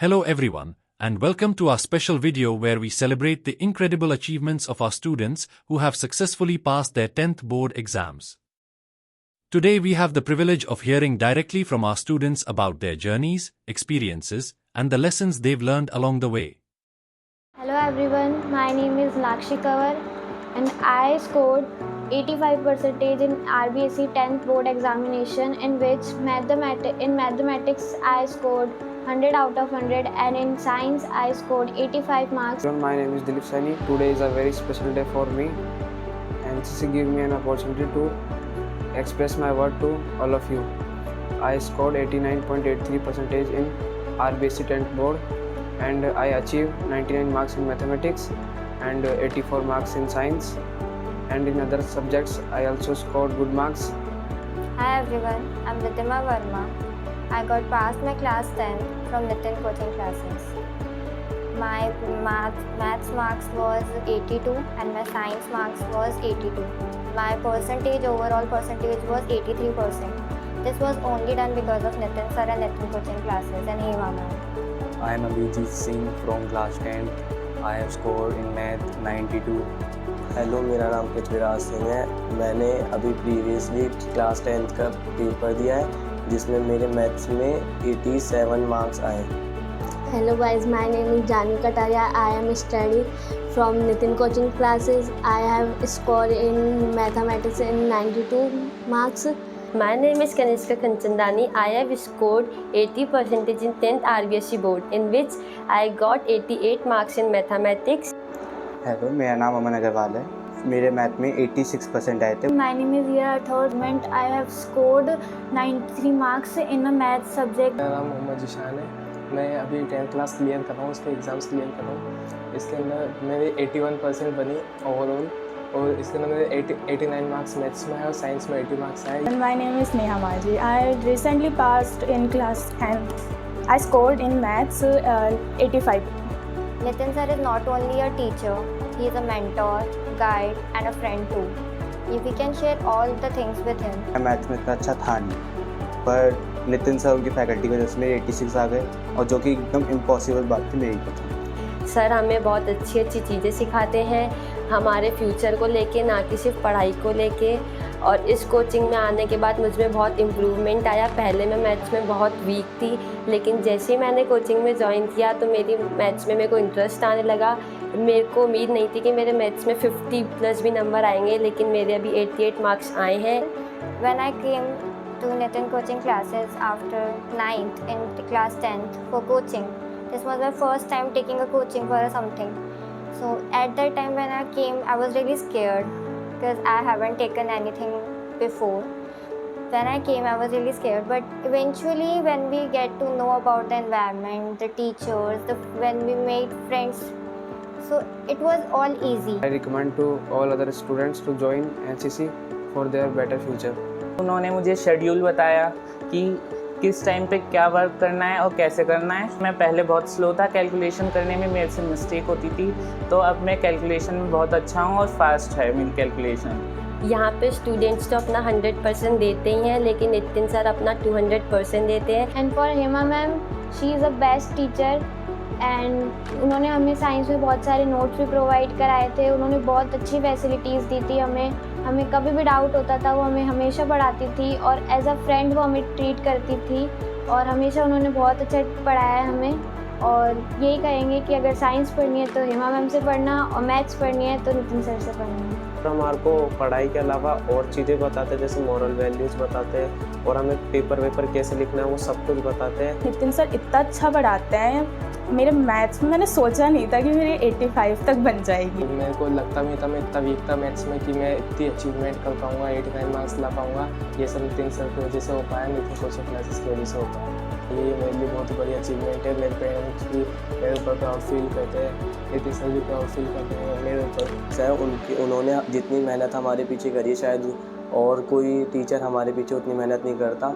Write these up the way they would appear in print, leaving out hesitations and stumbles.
Hello everyone, and welcome to our special video where we celebrate the incredible achievements of our students who have successfully passed their 10th board exams. Today we have the privilege of hearing directly from our students about their journeys, experiences, and the lessons they've learned along the way. Hello everyone, my name is Lakshi Kaur and I scored 85% in RBSE 10th board examination, in which mathematics I scored 100 out of 100 and in science I scored 85 marks. My name is Dilip Saini. Today is a very special day for me, and NCC gave me an opportunity to express my word to all of you. I scored 89.83% in RBSE 10th board, and I achieved 99 marks in mathematics and 84 marks in science, and in other subjects I also scored good marks. Hi everyone, I'm Ritima Verma. I got past my class 10 from Nitin coaching classes. My maths marks was 82 and my science marks was 82. My overall percentage was 83%. This was only done because of Nitin sir and Nitin coaching classes and Hema ma'am. I am Abhijit Singh from class 10. I have scored in math 92. Hello, मेरा नाम पृथ्वीराज सिंह है। मैंने अभी previously class 10th का paper दिया है जिसमें मेरे मैथ्स में 87 मार्क्स आए। Hello guys, my name is Janu Kataria. I am studying from Nitin coaching classes. I have scored in mathematics in 92 marks. My name is Kanishka Kanchandani. I have scored 80% in 10th RBSE board, in which I got 88 marks in mathematics. Hello, मेरा नाम अमन अग्रवाल है। मेरे math में 86% आए थे। My name is Ria Rathod. I have scored 93 marks in a math subject. मेरा नाम मोहम्मद जिशान है। मैं अभी 10th क्लास क्लियर कर रहा हूँ, उसके एग्ज़ाम्स क्लियर कर रहा हूँ। इसके अंदर मेरे 81% बनी ओवरऑल, और इसके अंदर मेरे 89 मार्क्स मैथ्स में है और साइंस में 80 मार्क्स आए। My name is Neha Maji. I recently passed in class 10. I scored in maths 85. Nitin sir is not only a teacher, he is a mentor, guide and a friend too. If we can share all the things with him. मैं maths में इतना अच्छा था नहीं, पर Nitin sir उनकी faculty की वजह से मेरे 86 आ गए, और जो कि एकदम इम्पॉसिबल बात थी मेरी पता। सर हमें बहुत अच्छी चीज़ें सिखाते हैं, हमारे फ्यूचर को लेके, ना कि सिर्फ पढ़ाई को लेके। और इस कोचिंग में आने के बाद मुझ में बहुत इम्प्रूवमेंट आया। पहले मैं मैथ्स में बहुत वीक थी, लेकिन जैसे ही मैंने कोचिंग में ज्वाइन किया तो मेरी मैथ्स में मेरे को इंटरेस्ट आने लगा। मेरे को उम्मीद नहीं थी कि मेरे मैथ्स में 50+ भी नंबर आएंगे, लेकिन मेरे अभी 88 मार्क्स आए हैं। When I came to Nitin coaching classes after 9th in class 10th for coaching, this was my first time taking a coaching for something. So at that time when I came, I was really scared because I haven't taken anything before. When I came, I was really scared, but eventually when we get to know about the environment, the teachers, when we made friends, so it was all easy. I recommend to all other students to join NCC for their better future. उन्होंने मुझे schedule बताया कि किस time पे क्या work करना है और कैसे करना है। मैं पहले बहुत स्लो था, कैलकुलेशन करने में मेरे से मिस्टेक होती थी, तो अब मैं कैलकुलेशन में बहुत अच्छा हूँ और फास्ट है मेरी कैलकुलेशन। यहाँ पे स्टूडेंट्स तो अपना 100% देते ही हैं, लेकिन नितिन सर अपना 200% देते हैं। And for Hema ma'am, she is the best teacher. And उन्होंने हमें साइंस में बहुत सारे नोट्स भी प्रोवाइड कराए थे। उन्होंने बहुत अच्छी फैसिलिटीज़ दी थी हमें कभी भी डाउट होता था वो हमें हमेशा पढ़ाती थी, और एज अ फ्रेंड वो हमें ट्रीट करती थी, और हमेशा उन्होंने बहुत अच्छा पढ़ाया है हमें। और यही कहेंगे कि अगर साइंस पढ़नी है तो हेमा मैम से पढ़ना, और मैथ्स पढ़नी है तो नितिन सर से पढ़ना। तो हमारे को पढ़ाई के अलावा और चीज़ें बताते हैं, जैसे मॉरल वैल्यूज़ बताते हैं, और हमें पेपर कैसे लिखना है वो सब कुछ बताते हैं। नितिन सर इतना अच्छा पढ़ाते हैं। मेरे मैथ्स में मैंने सोचा नहीं था कि मेरी 85 तक बन जाएगी। मेरे को लगता नहीं था, मैं इतना वीक था मैथ्स में कि मैं इतनी अचीवमेंट कर पाऊँगा, 89 मार्क्स ला पाऊँगा। ये सब नितिन सर की वजह से हो पाया, नितिन कोचिंग क्लासेस की वजह से हो पाया। ये मेरे लिए बहुत बड़ी अचीवमेंट है। मेरे पेरेंट्स भी मेरे ऊपर प्राउड फील करते हैं, नितिन सर भी प्राउड फील करते हैं मेरे ऊपर। सर उन्होंने जितनी मेहनत हमारे पीछे करी, शायद और कोई टीचर हमारे पीछे उतनी मेहनत नहीं करता।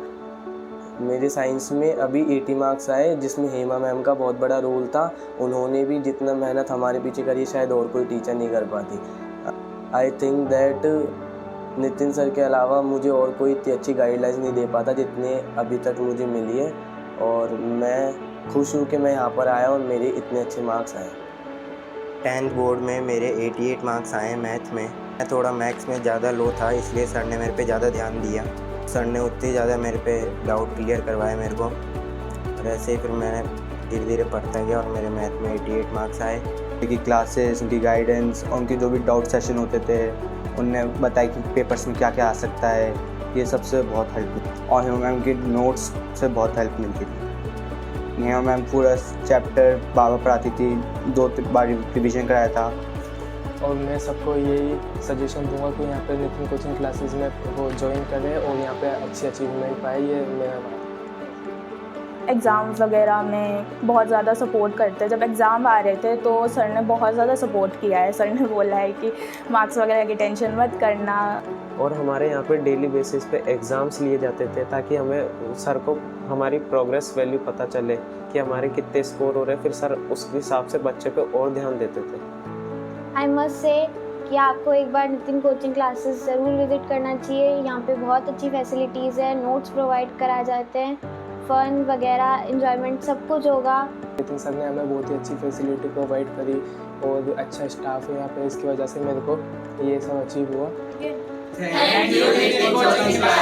मेरे साइंस में अभी 80 मार्क्स आए, जिसमें हेमा मैम का बहुत बड़ा रोल था। उन्होंने भी जितना मेहनत हमारे पीछे करी शायद और कोई टीचर नहीं कर पाती। I think that Nitin sir के अलावा मुझे और कोई इतनी अच्छी गाइडलाइंस नहीं दे पाता जितने अभी तक मुझे मिली है। और मैं खुश हूँ कि मैं यहाँ पर आया और मेरे इतने अच्छे मार्क्स आए। 10th बोर्ड में मेरे 88 मार्क्स आए मैथ में। मैं थोड़ा मैथ्स में ज़्यादा लो था, इसलिए सर ने मेरे पे ज़्यादा ध्यान दिया। सर ने उतने ज़्यादा मेरे पे डाउट क्लियर करवाए मेरे को, और ऐसे ही फिर मैंने धीरे धीरे पढ़ता गया और मेरे मैथ में 88 मार्क्स आए। उनकी क्लासेस, उनकी गाइडेंस, उनके जो भी डाउट सेशन होते थे उनने बताया कि पेपर्स में क्या क्या आ सकता है, ये सबसे बहुत हेल्प मिली। और हेमा मैम के नोट्स से बहुत हेल्प मिलती थी। हेमा मैम पूरा चैप्टर बार पढ़ाती थी, 2 बार रिविजन कराया था। और मैं सबको यही सजेशन दूंगा कि यहाँ पे नितिन कोचिंग क्लासेस में वो ज्वाइन करें और यहाँ पे अच्छी अचीवमेंट पाए। ये मेरा एग्ज़ाम्स वगैरह में बहुत ज़्यादा सपोर्ट करते हैं। जब एग्ज़ाम आ रहे थे तो सर ने बहुत ज़्यादा सपोर्ट किया है। सर ने बोला है कि मार्क्स वगैरह की टेंशन मत करना। और हमारे यहाँ पे डेली बेसिस पे एग्ज़ाम्स लिए जाते थे ताकि हमें सर को हमारी प्रोग्रेस वैल्यू पता चले कि हमारे कितने स्कोर हो रहे हैं। फिर सर उस हिसाब से बच्चे पे और ध्यान देते थे। आई मस्ट से कि आपको एक बार नितिन कोचिंग क्लासेस ज़रूर विज़िट करना चाहिए। यहाँ पे बहुत अच्छी फैसिलिटीज़ है, नोट्स प्रोवाइड कराए जाते हैं, फ़न वगैरह एंजॉयमेंट सब कुछ होगा। नितिन सर ने हमें बहुत ही अच्छी फैसिलिटी प्रोवाइड करी और अच्छा स्टाफ है यहाँ पे, इसकी वजह से मेरे को ये सब अचीव हुआ। Thank you, Nitin Coaching Class.